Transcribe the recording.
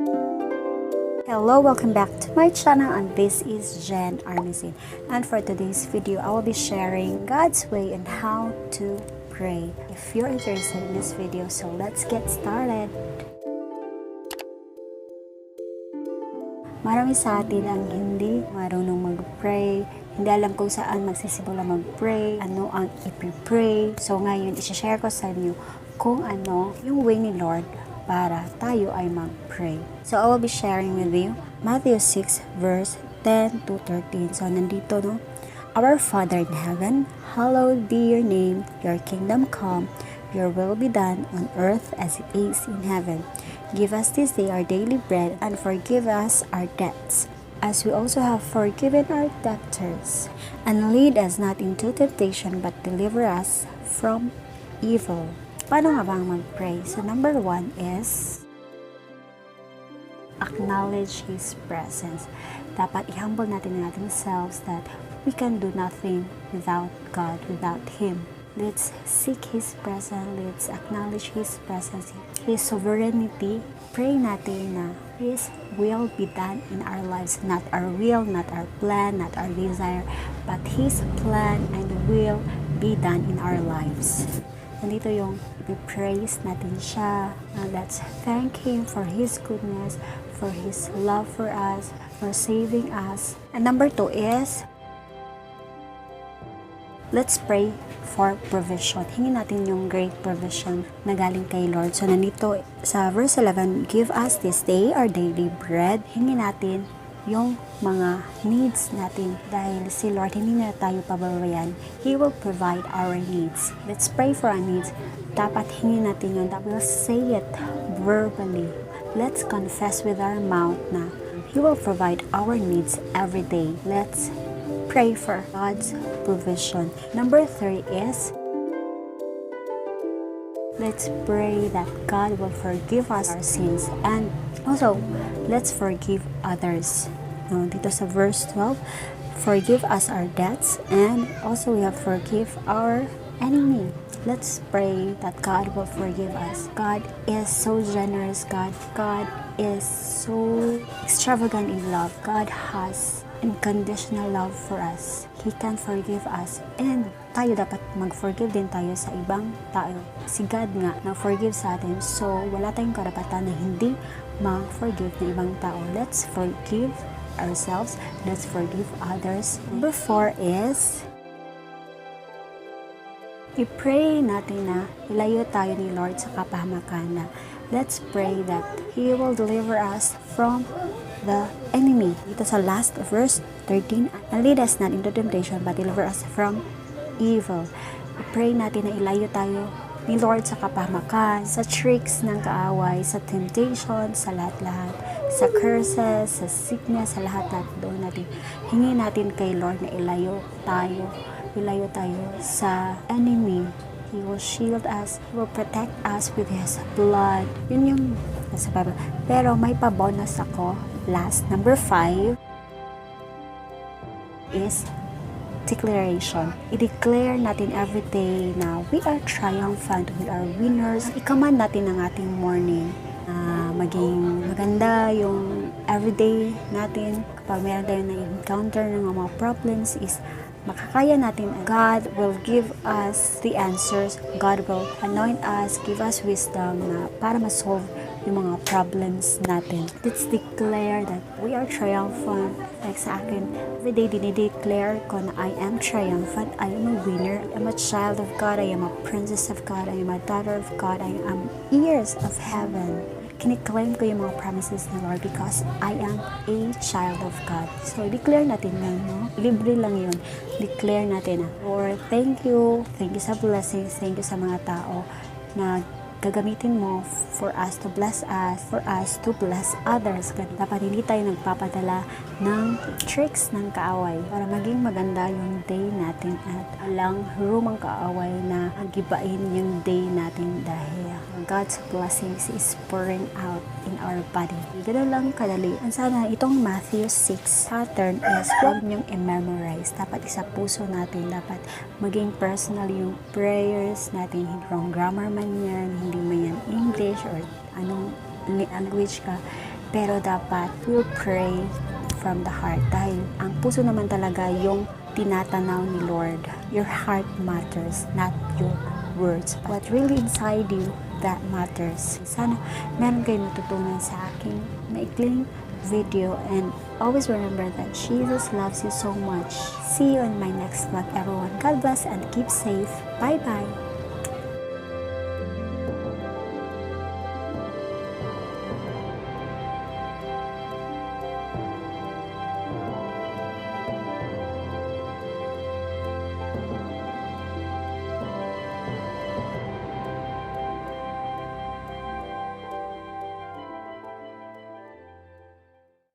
Hello, welcome back to my channel, and this is Jenessa.armecin. And for today's video, I will be sharing God's way and how to pray. If you're interested in this video, so let's get started. Marami sa atin ang hindi marunong mag-pray, hindi alam kung saan magsisimula mag-pray, ano ang ipipray. So ngayon, isi-share ko sa inyo kung ano yung way ni Lord para tayo ay mag-pray. So I will be sharing with you Matthew 6 verse 10 to 13. So nandito, no? Our Father in heaven, hallowed be your name, your kingdom come, your will be done on earth as it is in heaven. Give us this day our daily bread, and forgive us our debts, as we also have forgiven our debtors. And lead us not into temptation, but deliver us from evil. Paano nga bang mag-pray? So number 1 is acknowledge His presence. Dapat i-humble natin ang ating selves that we can do nothing without God, without Him. Let's seek His presence. Let's acknowledge His presence, His sovereignty. Pray natin na His will be done in our lives. Not our will, not our plan, not our desire, but His plan and will be done in our lives. Nandito yung i-praise natin siya. Let's thank Him for His goodness, for His love for us, for saving us. And number 2 is let's pray for provision. Hingin natin yung great provision na galing kay Lord. So, nandito sa verse 11, give us this day our daily bread. Hingin natin yung mga needs natin dahil si Lord hindi na tayo pababayan. He will provide our needs. Let's pray for our needs. Dapat hingin natin yun. We'll say it verbally. Let's confess with our mouth na He will provide our needs every day. Let's pray for God's provision. Number 3 is let's pray that God will forgive us our sins, and also let's forgive others. Dito sa verse 12, forgive us our debts, and also we have forgive our enemy. Let's pray that God will forgive us. God is so generous. God is so extravagant in love. God has unconditional love for us. He can forgive us, and tayo dapat mag-forgive din tayo sa ibang tao. Si God nga na-forgive sa atin, so wala tayong karapatan na hindi mag-forgive ng ibang tao. Let's forgive ourselves. Let's forgive others. Number 4 is i-pray natin na ilayo tayo ni Lord sa kapahamakan. Na let's pray that He will deliver us from the enemy. Dito sa last verse 13, and lead us not into temptation, but deliver us from evil. I-pray natin na ilayo tayo ni Lord sa kapahamakan, sa tricks ng kaaway, sa temptation, sa lahat-lahat, sa curses, sa sickness, sa lahat-lahat doon natin. Hingin natin kay Lord na ilayo tayo sa enemy. He will shield us, He will protect us with His blood. Yun yung nasa Bible. Pero may pa-bonus ako. Last, number 5 is declaration. I-declare natin every day na we are triumphant, we are winners. I-command natin ang ating morning na maging maganda yung everyday natin. Kapag meron tayong na-encounter ng mga problems is makakaya natin. God will give us the answers. God will anoint us, give us wisdom na para ma-solve yung mga problems natin. Let's declare that we are triumphant. Like sa akin, every day dinideclare ko na I am triumphant, I am a winner, I am a child of God, I am a princess of God, I am a daughter of God, I am heirs of heaven. Kiniklaim ko yung mga promises ni Lord because I am a child of God. So, declare natin yun, no? Libre lang yun. Declare natin na, Lord, thank you sa blessings, thank you sa mga tao na gagamitin mo for us to bless us, for us to bless others. Dapat hindi tayo nagpapadala ng tricks ng kaaway para maging maganda yung day natin at walang rumang kaaway na agibain yung day natin dahil God's blessings is pouring out in our body. Ganun lang kadali. Ang sana itong Matthew 6 pattern is huwag niyong i-memorize. Dapat isa puso natin. Dapat maging personal yung prayers natin. Hindi wrong grammar man yan, hindi man yan English or anong language ka. Pero dapat we'll pray from the heart dahil ang puso naman talaga yung tinatanaw ni Lord. Your heart matters, not your words. What really inside you, that matters. Sana meron kayong natutunan sa aking maikling video, and always remember that Jesus loves you so much. See you in my next vlog, everyone. God bless and keep safe. Bye-bye.